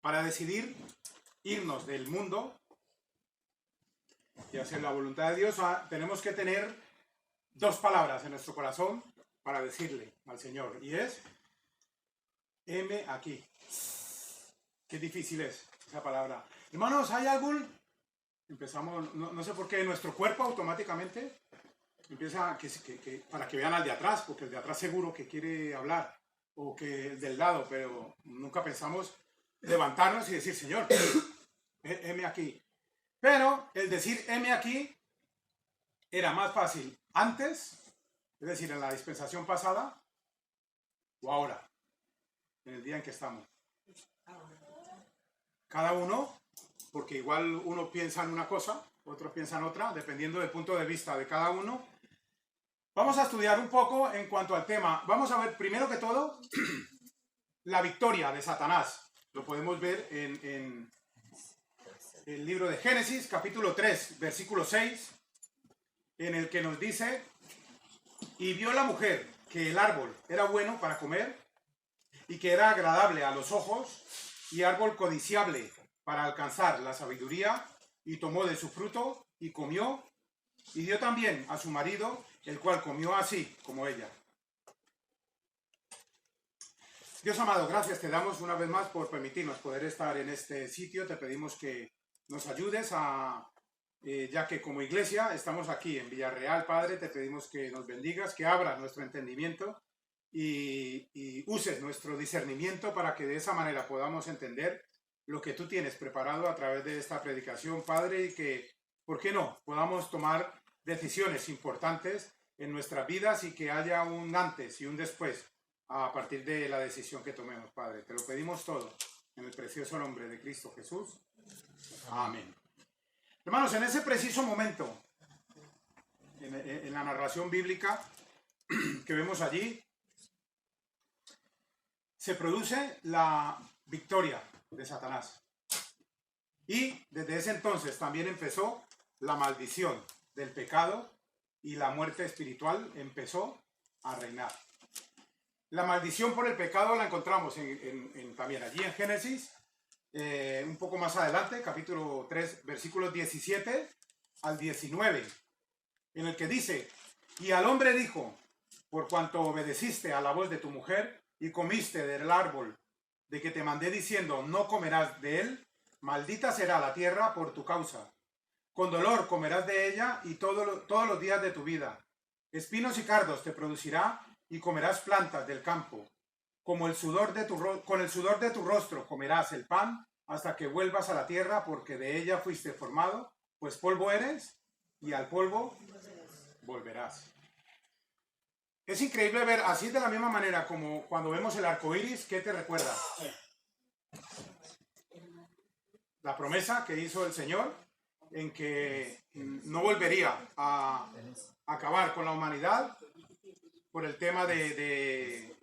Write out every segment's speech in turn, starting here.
Para decidir irnos del mundo y hacer la voluntad de Dios, tenemos que tener dos palabras en nuestro corazón para decirle al Señor, y es: heme aquí. Qué difícil es esa palabra. Hermanos, ¿hay algún? Empezamos, no sé por qué nuestro cuerpo automáticamente empieza para que vean al de atrás, porque el de atrás seguro que quiere hablar, o que el del lado, pero nunca pensamos levantarnos y decir: Señor, heme aquí. Pero el decir heme aquí era más fácil antes, es decir, en la dispensación pasada, o ahora, en el día en que estamos. Cada uno, porque igual uno piensa en una cosa, otros piensan otra, dependiendo del punto de vista de cada uno. Vamos a estudiar un poco en cuanto al tema. Vamos a ver, primero que todo, la victoria de Satanás. Lo podemos ver en el libro de Génesis, capítulo 3, versículo 6, en el que nos dice: y vio la mujer que el árbol era bueno para comer, y que era agradable a los ojos, y árbol codiciable para alcanzar la sabiduría, y tomó de su fruto, y comió, y dio también a su marido, el cual comió así como ella. Dios amado, gracias te damos una vez más por permitirnos poder estar en este sitio. Te pedimos que nos ayudes ya que como iglesia estamos aquí en Villarreal, Padre, te pedimos que nos bendigas, que abras nuestro entendimiento y uses nuestro discernimiento para que de esa manera podamos entender lo que tú tienes preparado a través de esta predicación, Padre, y que, ¿por qué no?, podamos tomar decisiones importantes en nuestras vidas y que haya un antes y un después a partir de la decisión que tomemos, Padre. Te lo pedimos todo en el precioso nombre de Cristo Jesús. Amén. Hermanos, en ese preciso momento, en la narración bíblica que vemos allí, se produce la victoria de Satanás. Y desde ese entonces también empezó la maldición del pecado y la muerte espiritual empezó a reinar. La maldición por el pecado la encontramos también allí en Génesis, un poco más adelante, capítulo 3, versículos 17 al 19, en el que dice: y al hombre dijo: por cuanto obedeciste a la voz de tu mujer y comiste del árbol de que te mandé diciendo, no comerás de él, maldita será la tierra por tu causa. Con dolor comerás de ella y todos los días de tu vida. Espinos y cardos te producirá y comerás plantas del campo. Con el sudor de tu rostro comerás el pan hasta que vuelvas a la tierra, porque de ella fuiste formado, pues polvo eres y al polvo volverás. Es increíble ver así, de la misma manera como cuando vemos el arco iris. ¿Qué te recuerda? La promesa que hizo el Señor en que no volvería a acabar con la humanidad por el tema de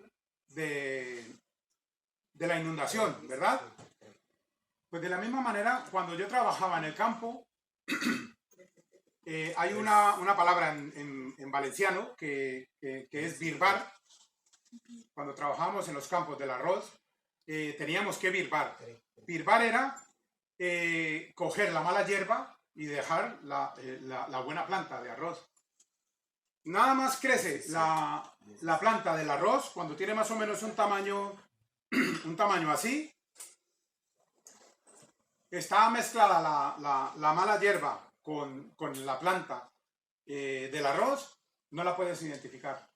la inundación, ¿verdad? Pues de la misma manera, cuando yo trabajaba en el campo, hay una palabra en valenciano que es birbar. Cuando trabajábamos en los campos del arroz, teníamos que birbar. Birbar era coger la mala hierba y dejar la buena planta de arroz. Nada más crece la planta del arroz cuando tiene más o menos un tamaño así. Está mezclada la mala hierba con la planta del arroz, no la puedes identificar.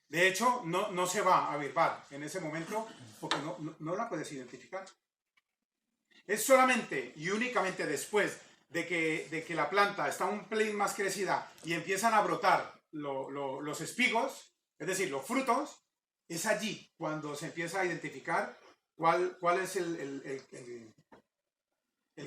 De hecho, no se va a birbar en ese momento porque no la puedes identificar. Es solamente y únicamente después de que la planta está un pelín más crecida y empiezan a brotar los espigos, es decir, los frutos, es allí cuando se empieza a identificar cuál es el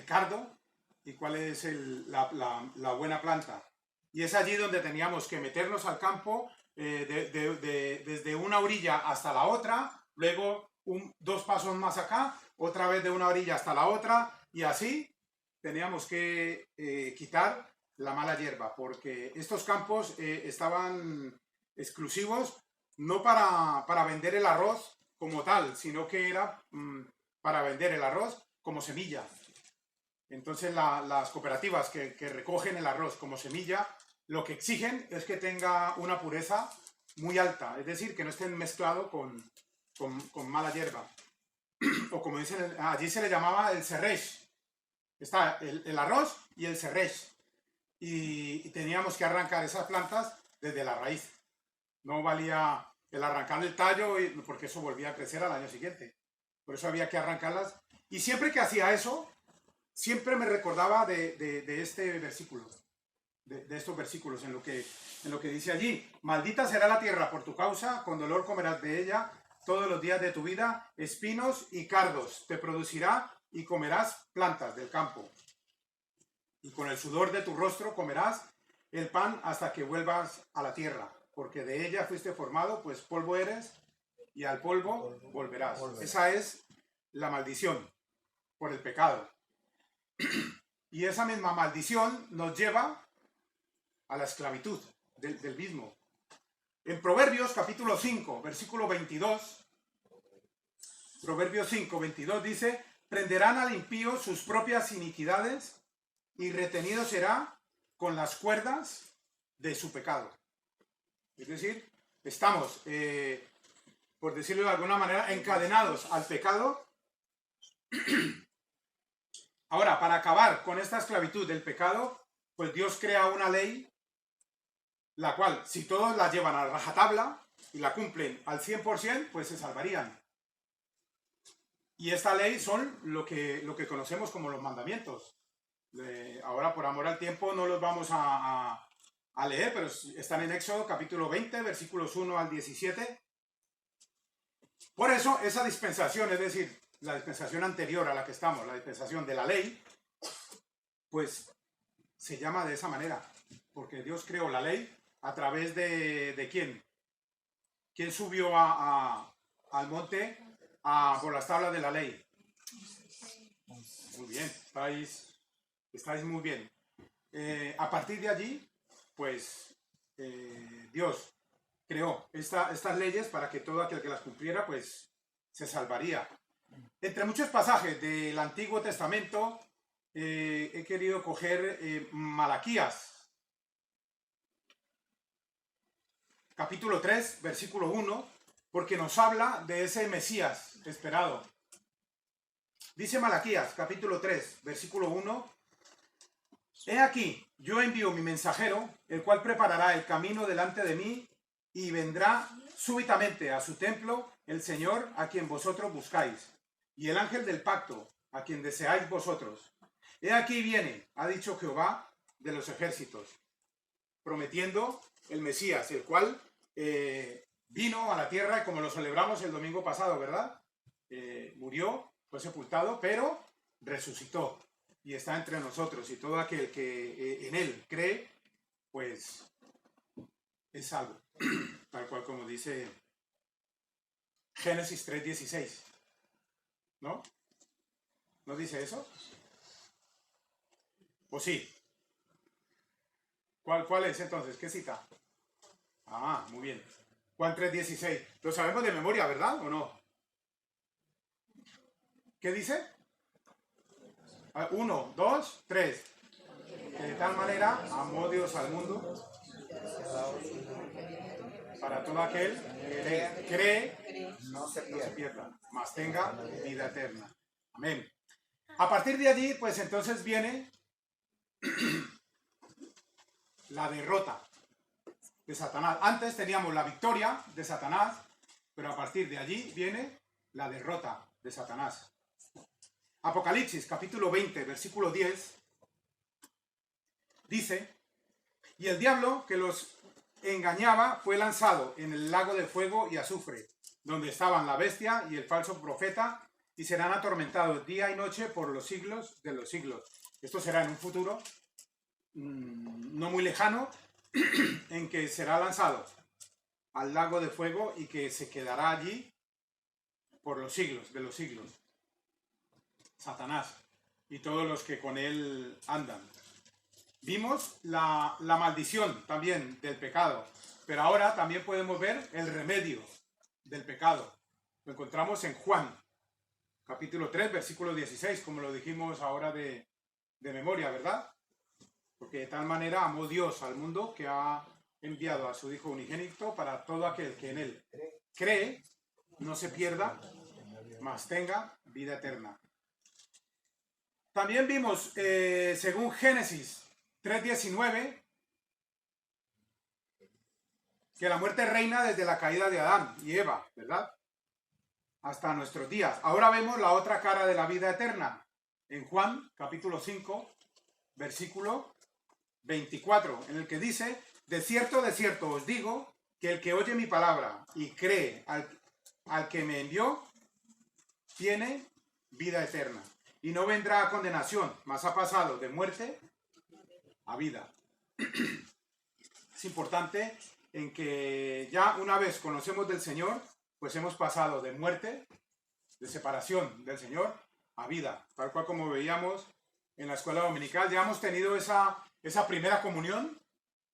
cardo y cuál es la buena planta. Y es allí donde teníamos que meternos al campo desde una orilla hasta la otra, luego dos pasos más acá, otra vez de una orilla hasta la otra, y así teníamos que quitar la mala hierba, porque estos campos estaban exclusivos no para vender el arroz como tal, sino que era para vender el arroz como semilla. Entonces las cooperativas que recogen el arroz como semilla, lo que exigen es que tenga una pureza muy alta, es decir, que no estén mezclado con mala hierba. O como dicen, allí se le llamaba el serrés. Está el arroz y el serrés. Y teníamos que arrancar esas plantas desde la raíz. No valía el arrancar el tallo porque eso volvía a crecer al año siguiente. Por eso había que arrancarlas. Y siempre que hacía eso, siempre me recordaba de este versículo, de estos versículos, en lo que dice allí: maldita será la tierra por tu causa, con dolor comerás de ella todos los días de tu vida, espinos y cardos te producirá y comerás plantas del campo. Y con el sudor de tu rostro comerás el pan hasta que vuelvas a la tierra, porque de ella fuiste formado, pues polvo eres y al polvo volverás. Esa es la maldición por el pecado. Y esa misma maldición nos lleva a la esclavitud del mismo. En Proverbios capítulo 5, versículo 22, Proverbios 5, 22 dice: prenderán al impío sus propias iniquidades y retenido será con las cuerdas de su pecado. Es decir, estamos, por decirlo de alguna manera, encadenados al pecado. Ahora, para acabar con esta esclavitud del pecado, pues Dios crea una ley, la cual, si todos la llevan a rajatabla y la cumplen al 100%, pues se salvarían. Y esta ley son lo que conocemos como los mandamientos. Ahora, por amor al tiempo, no los vamos a leer, pero están en Éxodo capítulo 20, versículos 1 al 17. Por eso, esa dispensación, es decir, la dispensación anterior a la que estamos, la dispensación de la ley, pues se llama de esa manera, porque Dios creó la ley a través de ¿quién? ¿Quién subió al monte por las tablas de la ley? Muy bien, estáis muy bien. A partir de allí, pues Dios creó estas leyes para que todo aquel que las cumpliera, pues se salvaría. Entre muchos pasajes del Antiguo Testamento, he querido coger Malaquías, capítulo 3, versículo 1, porque nos habla de ese Mesías esperado. Dice Malaquías, capítulo 3, versículo 1: he aquí, yo envío mi mensajero, el cual preparará el camino delante de mí, y vendrá súbitamente a su templo el Señor a quien vosotros buscáis, y el ángel del pacto a quien deseáis vosotros. He aquí viene, ha dicho Jehová de los ejércitos, prometiendo el Mesías, el cual vino a la tierra, como lo celebramos el domingo pasado, ¿verdad? Murió, fue sepultado, pero resucitó y está entre nosotros, y todo aquel que en él cree, pues es salvo, tal cual como dice Génesis 3:16, ¿no? ¿No dice eso? ¿O sí? ¿Cuál es entonces? ¿Qué cita? Ah, muy bien. Juan 3:16. Lo sabemos de memoria, ¿verdad? ¿O no? ¿Qué dice? 1, 2, 3. Que de tal manera amó Dios al mundo, para todo aquel que cree no se pierda, mas tenga vida eterna. Amén. A partir de allí, pues entonces viene la derrota de Satanás. Antes teníamos la victoria de Satanás, pero a partir de allí viene la derrota de Satanás. Apocalipsis capítulo 20, versículo 10, dice: y el diablo que los engañaba fue lanzado en el lago de fuego y azufre, donde estaban la bestia y el falso profeta, y serán atormentados día y noche por los siglos de los siglos. Esto será en un futuro no muy lejano, en que será lanzado al lago de fuego y que se quedará allí por los siglos de los siglos. Satanás y todos los que con él andan. Vimos la maldición también del pecado, pero ahora también podemos ver el remedio del pecado. Lo encontramos en Juan, capítulo 3, versículo 16, como lo dijimos ahora de memoria, ¿verdad? Porque de tal manera amó Dios al mundo que ha enviado a su Hijo unigénito para todo aquel que en él cree, no se pierda, mas tenga vida eterna. También vimos, según Génesis 3:19, que la muerte reina desde la caída de Adán y Eva, ¿verdad? Hasta nuestros días. Ahora vemos la otra cara de la vida eterna. En Juan, capítulo 5, versículo 24, en el que dice: de cierto os digo, que el que oye mi palabra y cree al que me envió, tiene vida eterna. Y no vendrá a condenación, mas ha pasado de muerte a vida. Es importante en que ya una vez conocemos del Señor, pues hemos pasado de muerte, de separación del Señor, a vida. Tal cual como veíamos en la escuela dominical, ya hemos tenido esa primera comunión,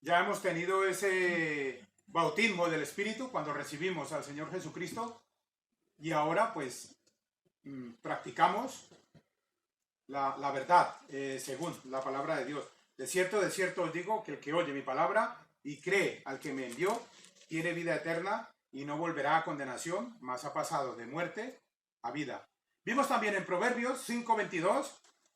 ya hemos tenido ese bautismo del Espíritu cuando recibimos al Señor Jesucristo, y ahora pues practicamos la verdad según la palabra de Dios. De cierto os digo, que el que oye mi palabra y cree al que me envió, tiene vida eterna y no volverá a condenación, mas ha pasado de muerte a vida. Vimos también en Proverbios 5:22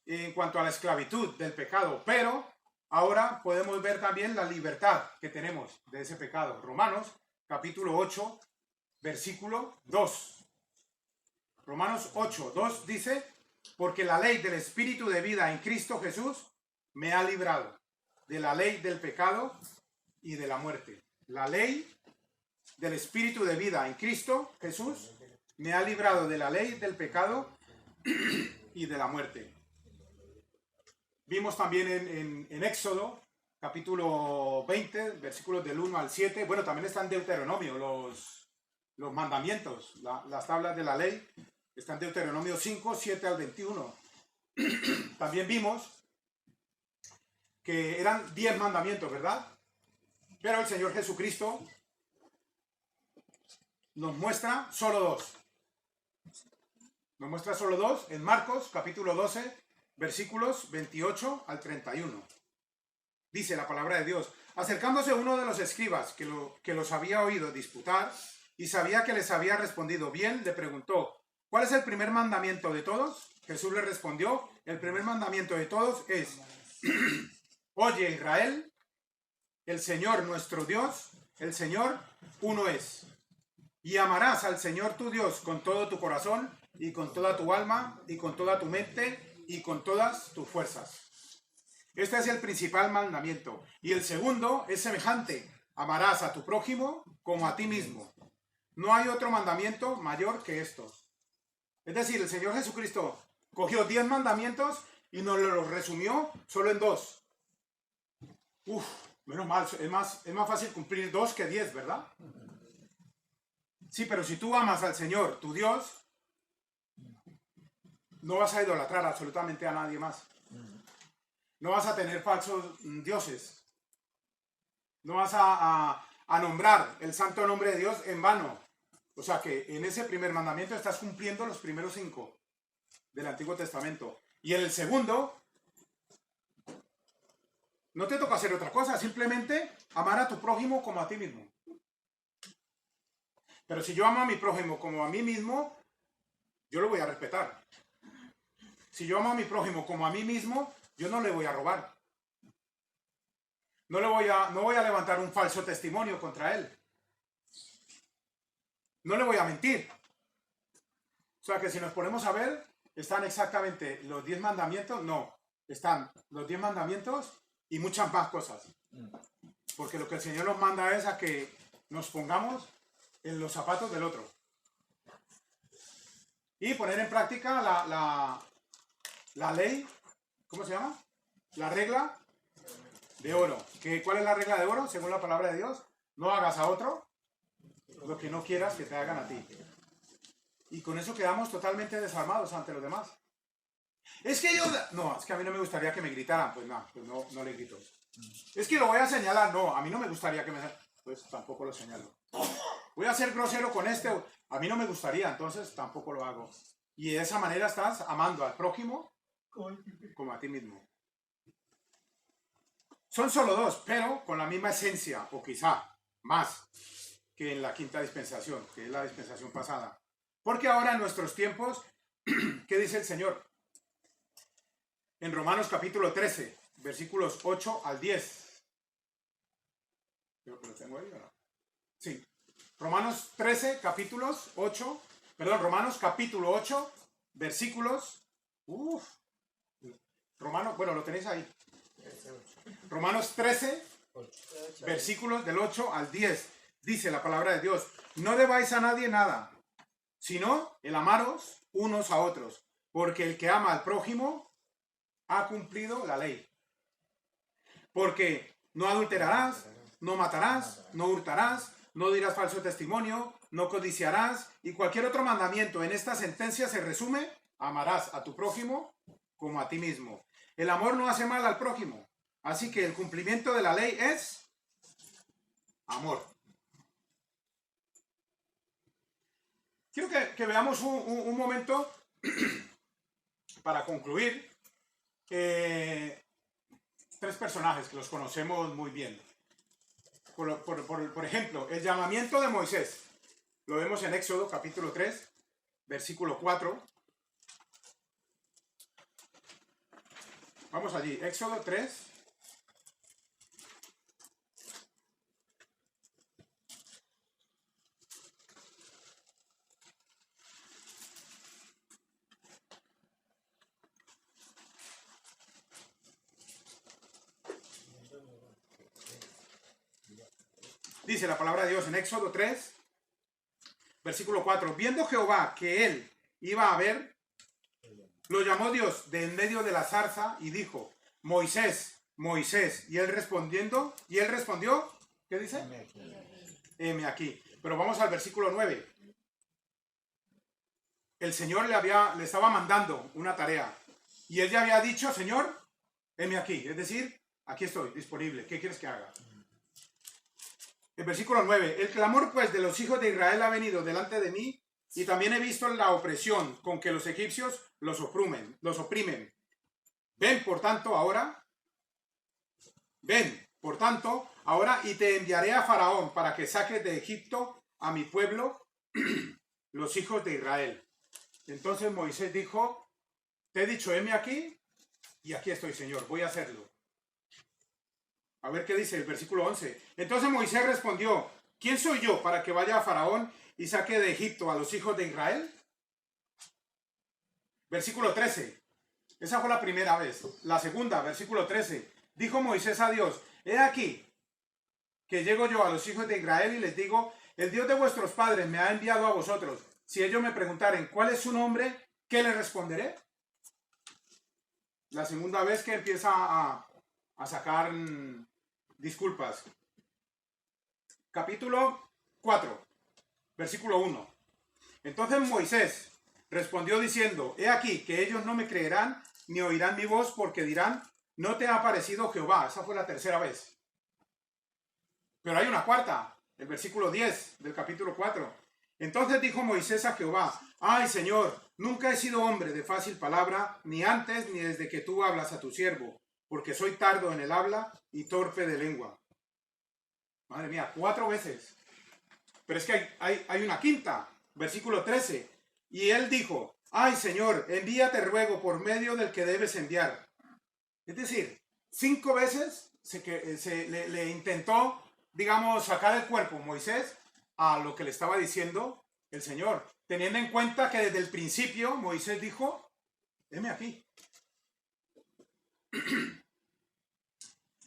en cuanto a la esclavitud del pecado, pero ahora podemos ver también la libertad que tenemos de ese pecado. Romanos capítulo 8, versículo 2. Romanos 8:2 dice: porque la ley del Espíritu de vida en Cristo Jesús me ha librado de la ley del pecado y de la muerte. La ley del Espíritu de vida en Cristo Jesús me ha librado de la ley del pecado y de la muerte. Vimos también en Éxodo, capítulo 20, versículos del 1 al 7. Bueno, también está en Deuteronomio, los mandamientos, las tablas de la ley. Está en Deuteronomio 5, 7 al 21. También vimos que eran 10 mandamientos, ¿verdad? Pero el Señor Jesucristo nos muestra solo 2. Nos muestra solo 2 en Marcos, capítulo 12, versículos 28 al 31. Dice la palabra de Dios: acercándose uno de los escribas que los había oído disputar y sabía que les había respondido bien, le preguntó: ¿cuál es el primer mandamiento de todos? Jesús le respondió: el primer mandamiento de todos es: oye Israel, el Señor nuestro Dios, el Señor uno es. Y amarás al Señor tu Dios con todo tu corazón y con toda tu alma y con toda tu mente y con todas tus fuerzas. Este es el principal mandamiento. Y el segundo es semejante: amarás a tu prójimo como a ti mismo. No hay otro mandamiento mayor que estos. Es decir, el Señor Jesucristo cogió 10 mandamientos y nos los resumió solo en 2. Menos mal, es más fácil cumplir 2 que 10, ¿verdad? Sí, pero si tú amas al Señor, tu Dios, no vas a idolatrar absolutamente a nadie más. No vas a tener falsos dioses. No vas a nombrar el santo nombre de Dios en vano. O sea que en ese primer mandamiento estás cumpliendo los primeros 5 del Antiguo Testamento. Y en el segundo, no te toca hacer otra cosa, simplemente amar a tu prójimo como a ti mismo. Pero si yo amo a mi prójimo como a mí mismo, yo lo voy a respetar. Si yo amo a mi prójimo como a mí mismo, yo no le voy a robar. No voy a levantar un falso testimonio contra él. No le voy a mentir. O sea que si nos ponemos a ver, están exactamente los 10 mandamientos. No, están los 10 mandamientos y muchas más cosas. Porque lo que el Señor nos manda es a que nos pongamos en los zapatos del otro. Y poner en práctica la ley, ¿cómo se llama? La regla de oro. ¿Cuál es la regla de oro? Según la palabra de Dios: no hagas a otro lo que no quieras que te hagan a ti. Y con eso quedamos totalmente desarmados ante los demás. Es que es que a mí no me gustaría que me gritaran. Pues no le grito. Es que lo voy a señalar. No, a mí no me gustaría que me... Pues tampoco lo señalo. Voy a ser grosero con este. A mí no me gustaría, entonces tampoco lo hago. Y de esa manera estás amando al prójimo como a ti mismo. Son solo dos, pero con la misma esencia, o quizá más que en la quinta dispensación, que es la dispensación pasada. Porque ahora en nuestros tiempos, ¿qué dice el Señor? En Romanos capítulo 13, versículos 8 al 10. ¿Lo tengo ahí o no? Sí. Romanos 13, capítulos 8, perdón, Romanos capítulo 8, versículos, Romanos, bueno, lo tenéis ahí. Romanos 13, versículos del 8 al 10. Dice la palabra de Dios: no debáis a nadie nada, sino el amaros unos a otros, porque el que ama al prójimo ha cumplido la ley. Porque no adulterarás, no matarás, no hurtarás, no dirás falso testimonio, no codiciarás, y cualquier otro mandamiento en esta sentencia se resume: amarás a tu prójimo como a ti mismo. El amor no hace mal al prójimo, así que el cumplimiento de la ley es amor. Quiero que veamos un momento para concluir. Tres personajes que los conocemos muy bien. Por ejemplo, el llamamiento de Moisés. Lo vemos en Éxodo capítulo 3, versículo 4. Vamos allí, Éxodo 3. Dice la palabra de Dios en Éxodo 3, versículo 4. Viendo Jehová que él iba a ver, lo llamó Dios de en medio de la zarza y dijo: Moisés, Moisés. Y él respondió, ¿qué dice? Heme aquí. Pero vamos al versículo 9. El Señor le estaba mandando una tarea. Y él ya había dicho: Señor, heme aquí. Es decir, aquí estoy, disponible. ¿Qué quieres que haga? El versículo 9. El clamor pues de los hijos de Israel ha venido delante de mí, y también he visto la opresión con que los egipcios los oprimen. Ven, por tanto, ahora, y te enviaré a Faraón para que saques de Egipto a mi pueblo, los hijos de Israel. Entonces Moisés dijo: te he dicho, heme aquí, y aquí estoy, Señor, voy a hacerlo. A ver qué dice el versículo 11. Entonces Moisés respondió: ¿quién soy yo para que vaya a Faraón y saque de Egipto a los hijos de Israel? Versículo 13. Esa fue la primera vez. La segunda, versículo 13. Dijo Moisés a Dios: he aquí que llego yo a los hijos de Israel y les digo: el Dios de vuestros padres me ha enviado a vosotros. Si ellos me preguntaren cuál es su nombre, ¿qué les responderé? La segunda vez que empieza a sacar disculpas. Capítulo 4, versículo 1. Entonces Moisés respondió diciendo: he aquí que ellos no me creerán ni oirán mi voz, porque dirán: no te ha aparecido Jehová. Esa fue la tercera vez. Pero hay una cuarta, el versículo 10 del capítulo 4. Entonces dijo Moisés a Jehová: ay, Señor, nunca he sido hombre de fácil palabra, ni antes ni desde que tú hablas a tu siervo, porque soy tardo en el habla y torpe de lengua. Madre mía, 4 veces. Pero es que hay una quinta, versículo 13. Y él dijo: ay, Señor, envíate, ruego, por medio del que debes enviar. Es decir, 5 veces le intentó, digamos, sacar el cuerpo Moisés a lo que le estaba diciendo el Señor, teniendo en cuenta que desde el principio Moisés dijo: heme aquí.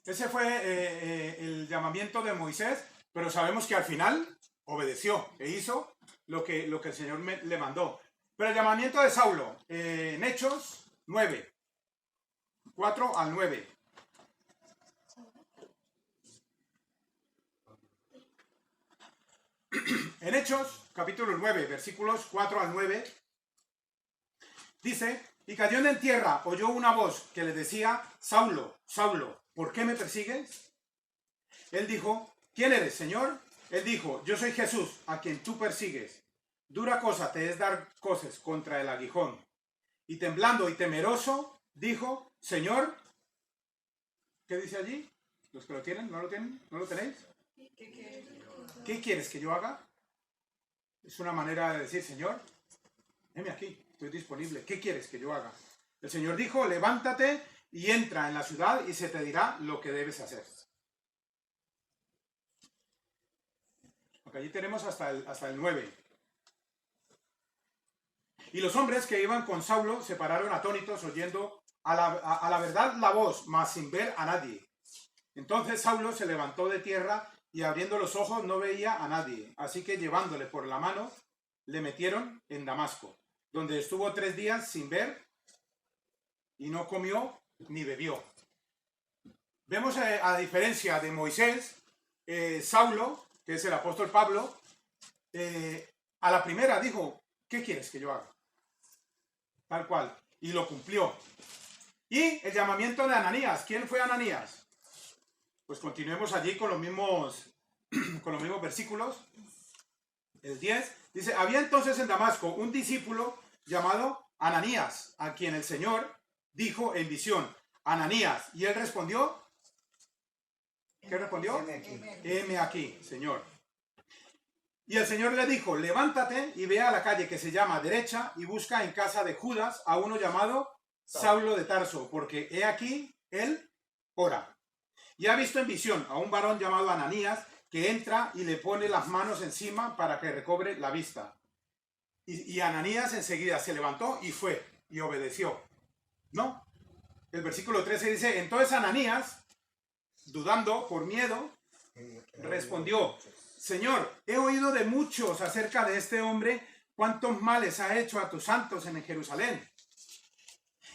Ese fue el llamamiento de Moisés, pero sabemos que al final obedeció e hizo lo que el Señor le mandó. Pero el llamamiento de Saulo, en Hechos 9, 4 al 9. En Hechos, capítulo 9, versículos 4 al 9, dice: y cayendo en tierra oyó una voz que le decía: Saulo, Saulo, ¿por qué me persigues? Él dijo: ¿quién eres, Señor? Él dijo: yo soy Jesús, a quien tú persigues. dura cosa te es dar coces contra el aguijón. Y temblando y temeroso, dijo, Señor, ¿qué dice allí? ¿Los que lo tienen? ¿No lo tienen? ¿No lo tenéis? ¿Qué quieres que yo haga? Es una manera de decir, Señor, heme aquí, estoy disponible. ¿Qué quieres que yo haga? El Señor dijo, levántate y entra en la ciudad y se te dirá lo que debes hacer. Porque allí tenemos hasta el 9. Y los hombres que iban con Saulo se pararon atónitos oyendo a la verdad la voz, mas sin ver a nadie. Entonces Saulo se levantó de tierra y abriendo los ojos no veía a nadie. Así que llevándole por la mano, le metieron en Damasco, donde estuvo 3 días sin ver y no comió ni bebió. Vemos a diferencia de Moisés, Saulo, que es el apóstol Pablo, a la primera dijo, ¿qué quieres que yo haga? Tal cual, y lo cumplió. Y el llamamiento de Ananías, ¿quién fue Ananías? Pues continuemos allí con los mismos versículos. El 10 dice, había entonces en Damasco un discípulo llamado Ananías, a quien el Señor dijo en visión, Ananías, y él respondió, ¿qué respondió? Heme aquí, Señor. Y el Señor le dijo, levántate y ve a la calle que se llama Derecha y busca en casa de Judas a uno llamado Saulo de Tarso, porque he aquí, él ora. Y ha visto en visión a un varón llamado Ananías que entra y le pone las manos encima para que recobre la vista. Y Ananías enseguida se levantó y fue y obedeció. No. El versículo 13 dice, entonces Ananías, dudando por miedo, respondió, Señor, he oído de muchos acerca de este hombre, cuántos males ha hecho a tus santos en Jerusalén.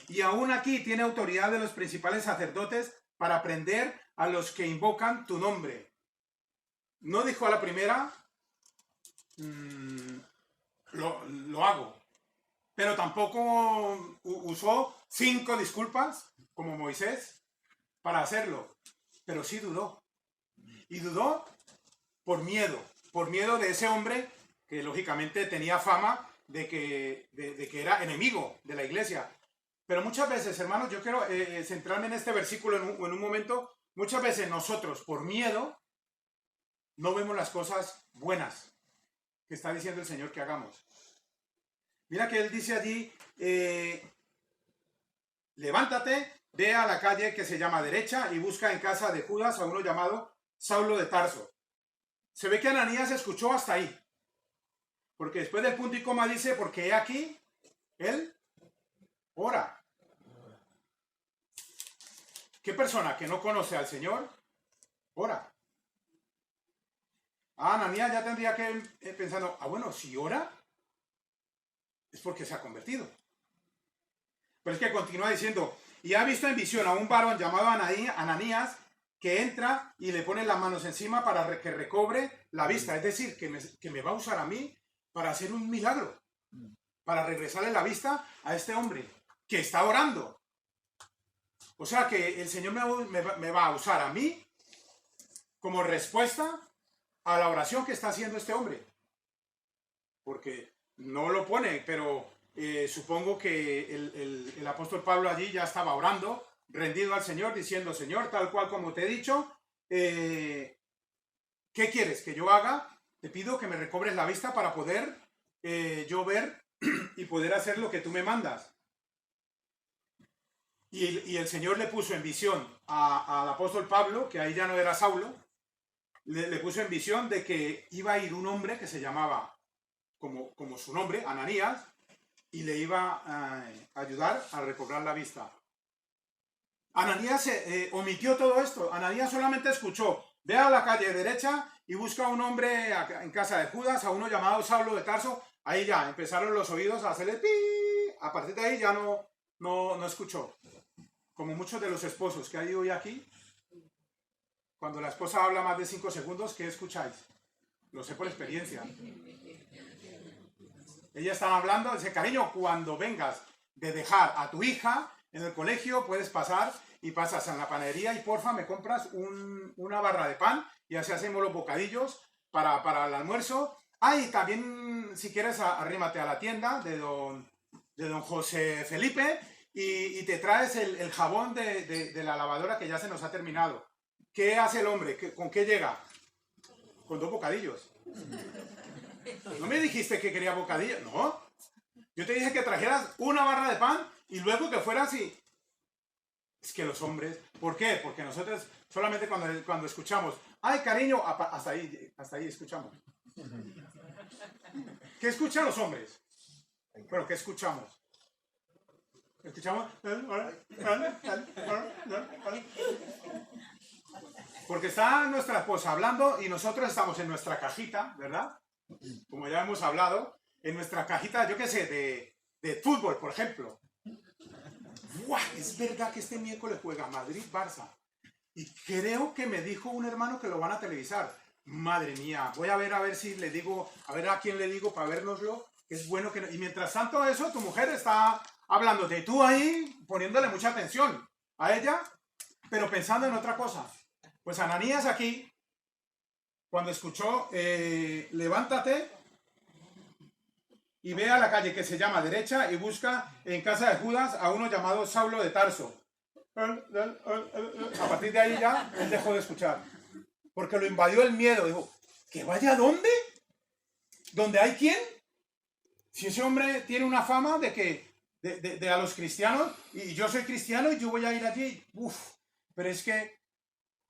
Y aún aquí tiene autoridad de los principales sacerdotes para prender a los que invocan tu nombre. No dijo a la primera, lo hago. Pero tampoco usó 5 disculpas, como Moisés, para hacerlo. Pero sí dudó. Y dudó por miedo de ese hombre que lógicamente tenía fama de que era enemigo de la iglesia. Pero muchas veces, hermanos, yo quiero centrarme en este versículo en un momento. Muchas veces nosotros, por miedo, no vemos las cosas buenas que está diciendo el Señor que hagamos. Mira que Él dice allí, levántate, ve a la calle que se llama Derecha y busca en casa de Judas a uno llamado Saulo de Tarso. Se ve que Ananías escuchó hasta ahí. Porque después del punto y coma dice, porque he aquí, él ora. ¿Qué persona que no conoce al Señor ora? Ananías ya tendría que ir pensando, bueno, si ora, es porque se ha convertido. Pero es que continúa diciendo, y ha visto en visión a un varón llamado Ananías, que entra y le pone las manos encima para que recobre la vista. Es decir, que me va a usar a mí para hacer un milagro. Para regresarle la vista a este hombre que está orando. O sea que el Señor me va a usar a mí como respuesta a la oración que está haciendo este hombre. Porque no lo pone, pero supongo que el apóstol Pablo allí ya estaba orando, rendido al Señor, diciendo, Señor, tal cual como te he dicho, ¿qué quieres que yo haga? Te pido que me recobres la vista para poder yo ver y poder hacer lo que tú me mandas. Y el Señor le puso en visión al apóstol Pablo, que ahí ya no era Saulo, le puso en visión de que iba a ir un hombre que se llamaba, como su nombre, Ananías, y le iba a ayudar a recobrar la vista. Ananías omitió todo esto. Ananías solamente escuchó, ve a la calle Derecha y busca a un hombre en casa de Judas, a uno llamado Saulo de Tarso. Ahí ya empezaron los oídos a hacerle pi. A partir de ahí ya no escuchó. Como muchos de los esposos que hay hoy aquí, cuando la esposa habla más de 5 segundos, ¿qué escucháis? Lo sé por experiencia. Ella estaba hablando, dice, cariño, cuando vengas de dejar a tu hija en el colegio, puedes pasar y pasas en la panadería y porfa me compras una barra de pan y así hacemos los bocadillos para el almuerzo Y también, si quieres, arrímate a la tienda de don José Felipe y te traes el jabón de la lavadora que ya se nos ha terminado. ¿Qué hace el hombre? ¿Con qué llega? Con 2 bocadillos. ¿No me dijiste que quería bocadillos? No. Yo te dije que trajeras una barra de pan y luego que fueras y... Es que los hombres... ¿Por qué? Porque nosotros solamente cuando escuchamos, ¡ay, cariño! Hasta ahí escuchamos. ¿Qué escuchan los hombres? Bueno, ¿qué escuchamos? ¿Escuchamos? Porque está nuestra esposa hablando y nosotros estamos en nuestra cajita, ¿verdad? Como ya hemos hablado, en nuestra cajita, yo qué sé, de fútbol, por ejemplo. ¡Buah! Es verdad que este miércoles juega Madrid-Barça. Y creo que me dijo un hermano que lo van a televisar. Madre mía, voy a ver si le digo, a ver a quién le digo para vernoslo. Es bueno que no. Y mientras tanto eso, tu mujer está hablándote, tú ahí poniéndole mucha atención a ella, pero pensando en otra cosa. Pues Ananías aquí, cuando escuchó, levántate y ve a la calle que se llama derecha y busca en casa de Judas a uno llamado Saulo de Tarso. A partir de ahí ya él dejó de escuchar. Porque lo invadió el miedo. Dijo, ¿que vaya a dónde? ¿Dónde hay quién? Si ese hombre tiene una fama de que de a los cristianos, y yo soy cristiano y yo voy a ir allí, pero es que,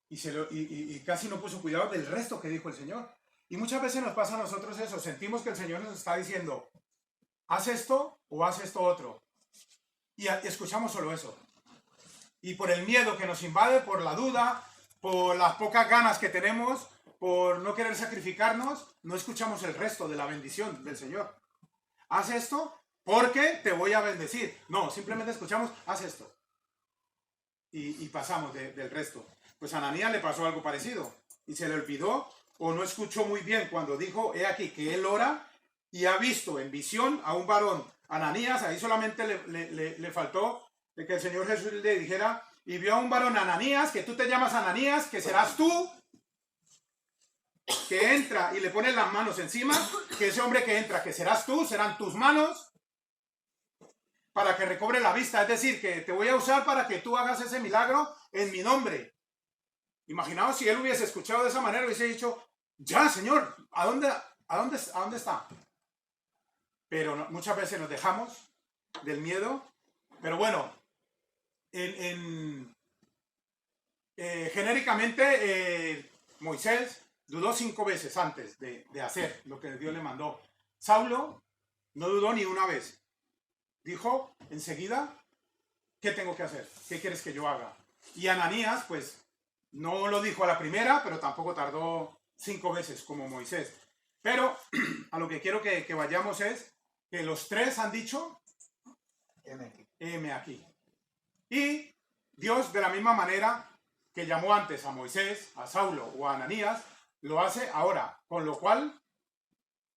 y casi no puso cuidado del resto que dijo el Señor. Y muchas veces nos pasa a nosotros eso, sentimos que el Señor nos está diciendo, haz esto o haz esto otro. Y escuchamos solo eso. Y por el miedo que nos invade, por la duda, por las pocas ganas que tenemos, por no querer sacrificarnos, no escuchamos el resto de la bendición del Señor. Haz esto porque te voy a bendecir. No, simplemente escuchamos, haz esto. Y pasamos del resto. Pues a Ananías le pasó algo parecido. Y se le olvidó o no escuchó muy bien cuando dijo, he aquí que él ora y ha visto en visión a un varón. Ananías, ahí solamente le faltó de que el Señor Jesús le dijera, y vio a un varón Ananías, que tú te llamas Ananías, que serás tú, que entra y le pone las manos encima, que ese hombre que entra, que serás tú, serán tus manos, para que recobre la vista. Es decir, que te voy a usar para que tú hagas ese milagro en mi nombre. Imaginaos si él hubiese escuchado de esa manera, hubiese dicho, ya, Señor, ¿a dónde está? Pero no, muchas veces nos dejamos del miedo. Pero bueno, genéricamente Moisés dudó 5 veces antes de hacer lo que Dios le mandó. Saulo no dudó ni una vez. Dijo enseguida, ¿qué tengo que hacer? ¿Qué quieres que yo haga? Y Ananías, pues, no lo dijo a la primera, pero tampoco tardó 5 veces como Moisés. Pero a lo que quiero que vayamos es que los 3 han dicho, heme aquí. Y Dios, de la misma manera que llamó antes a Moisés, a Saulo o a Ananías, lo hace ahora. Con lo cual,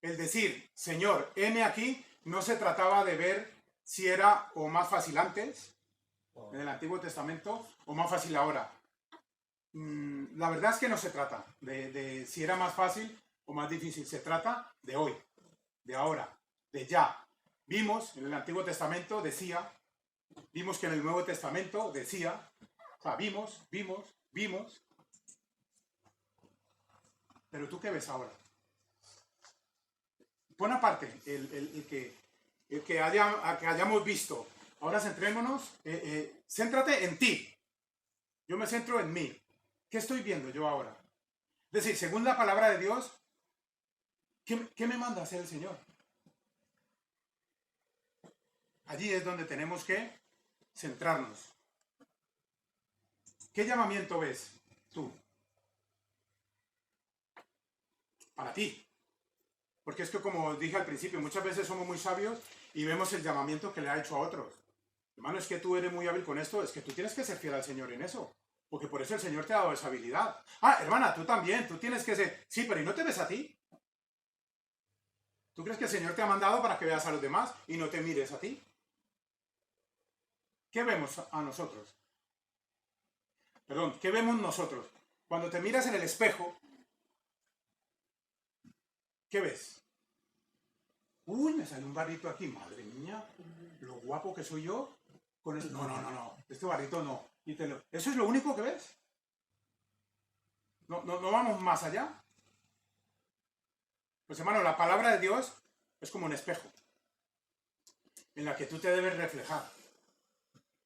el decir, Señor, heme aquí, no se trataba de ver si era o más fácil antes, en el Antiguo Testamento, o más fácil ahora. La verdad es que no se trata de si era más fácil o más difícil. Se trata de hoy, de ahora, de ya. Vimos en el Antiguo Testamento, vimos que en el Nuevo Testamento decía, o sea, vimos. Pero ¿tú qué ves ahora? Pon aparte el que hayamos visto. Ahora centrémonos, céntrate en ti. Yo me centro en mí. ¿Qué estoy viendo yo ahora? Es decir, según la palabra de Dios, ¿qué me manda a hacer el Señor? Allí es donde tenemos que centrarnos. ¿Qué llamamiento ves tú? Para ti. Porque es que, como dije al principio, muchas veces somos muy sabios y vemos el llamamiento que le ha hecho a otros. Hermano, es que tú eres muy hábil con esto, es que tú tienes que ser fiel al Señor en eso. Porque por eso el Señor te ha dado esa habilidad. Hermana, tú también, tú tienes que ser... Sí, pero ¿y no te ves a ti? ¿Tú crees que el Señor te ha mandado para que veas a los demás y no te mires a ti? ¿Qué vemos a nosotros? Perdón, ¿qué vemos nosotros? Cuando te miras en el espejo, ¿qué ves? Uy, me salió un barrito aquí, madre mía, lo guapo que soy yo. Con esto. No, este barrito no. ¿Eso es lo único que ves? No vamos más allá. Pues hermano, la palabra de Dios es como un espejo en la que tú te debes reflejar.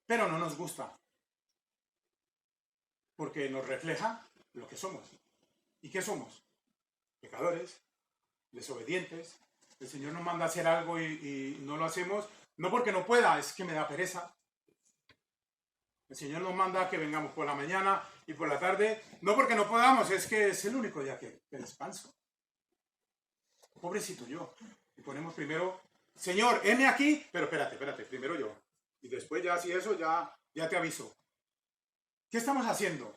Pero no nos gusta. Porque nos refleja lo que somos. ¿Y qué somos? Pecadores, desobedientes. El Señor nos manda a hacer algo y no lo hacemos. No porque no pueda, es que me da pereza. El Señor nos manda a que vengamos por la mañana y por la tarde. No porque no podamos, es que es el único día que descanso. Pobrecito yo. Y ponemos primero, Señor, heme aquí, pero espérate, primero yo. Y después ya, si eso, ya te aviso. ¿Qué estamos haciendo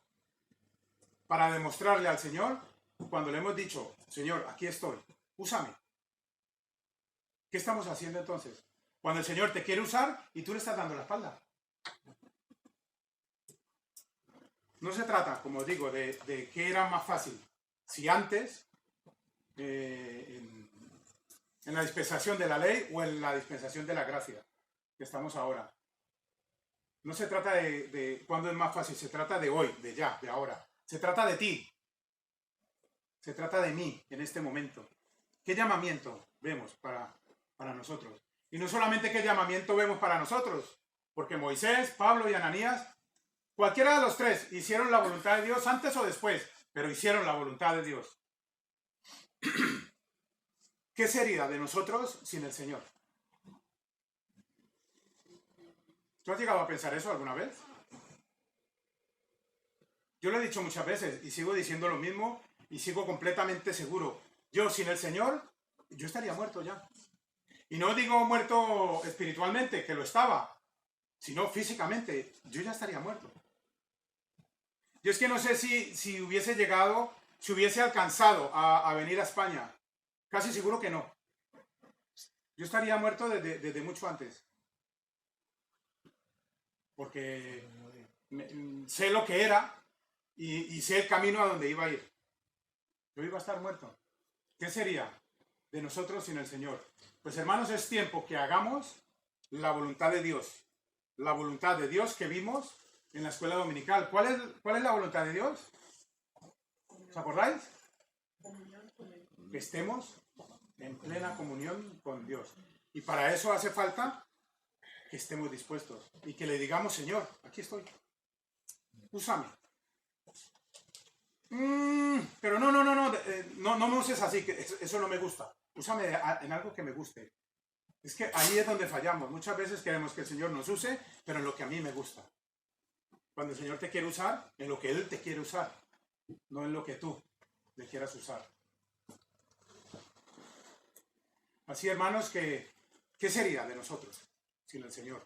para demostrarle al Señor cuando le hemos dicho, Señor, aquí estoy, úsame? ¿Qué estamos haciendo entonces? Cuando el Señor te quiere usar y tú le estás dando la espalda. No se trata, como digo, de qué era más fácil. Si antes, en la dispensación de la ley o en la dispensación de la gracia, que estamos ahora. No se trata de cuándo es más fácil, se trata de hoy, de ya, de ahora. Se trata de ti. Se trata de mí en este momento. ¿Qué llamamiento vemos para nosotros? Y no solamente qué llamamiento vemos para nosotros, porque Moisés, Pablo y Ananías, cualquiera de los tres hicieron la voluntad de Dios antes o después, pero hicieron la voluntad de Dios. ¿Qué sería de nosotros sin el Señor? ¿Tú has llegado a pensar eso alguna vez? Yo lo he dicho muchas veces y sigo diciendo lo mismo y sigo completamente seguro. Yo sin el Señor, yo estaría muerto ya. Y no digo muerto espiritualmente, que lo estaba, sino físicamente, yo ya estaría muerto. Yo es que no sé si hubiese llegado, si hubiese alcanzado a venir a España. Casi seguro que no. Yo estaría muerto desde mucho antes. Porque sé lo que era y sé el camino a donde iba a ir. Yo iba a estar muerto. ¿Qué sería de nosotros sin el Señor? Pues hermanos, es tiempo que hagamos la voluntad de Dios. La voluntad de Dios que vimos en la escuela dominical. ¿Cuál es la voluntad de Dios? ¿Os acordáis? Que estemos en plena comunión con Dios. Y para eso hace falta que estemos dispuestos y que le digamos, Señor, aquí estoy. Úsame. Pero no me uses así, que eso no me gusta. Úsame en algo que me guste. Es que ahí es donde fallamos. Muchas veces queremos que el Señor nos use, pero en lo que a mí me gusta. Cuando el Señor te quiere usar, en lo que Él te quiere usar, no en lo que tú le quieras usar. Así, hermanos, ¿qué sería de nosotros sin el Señor?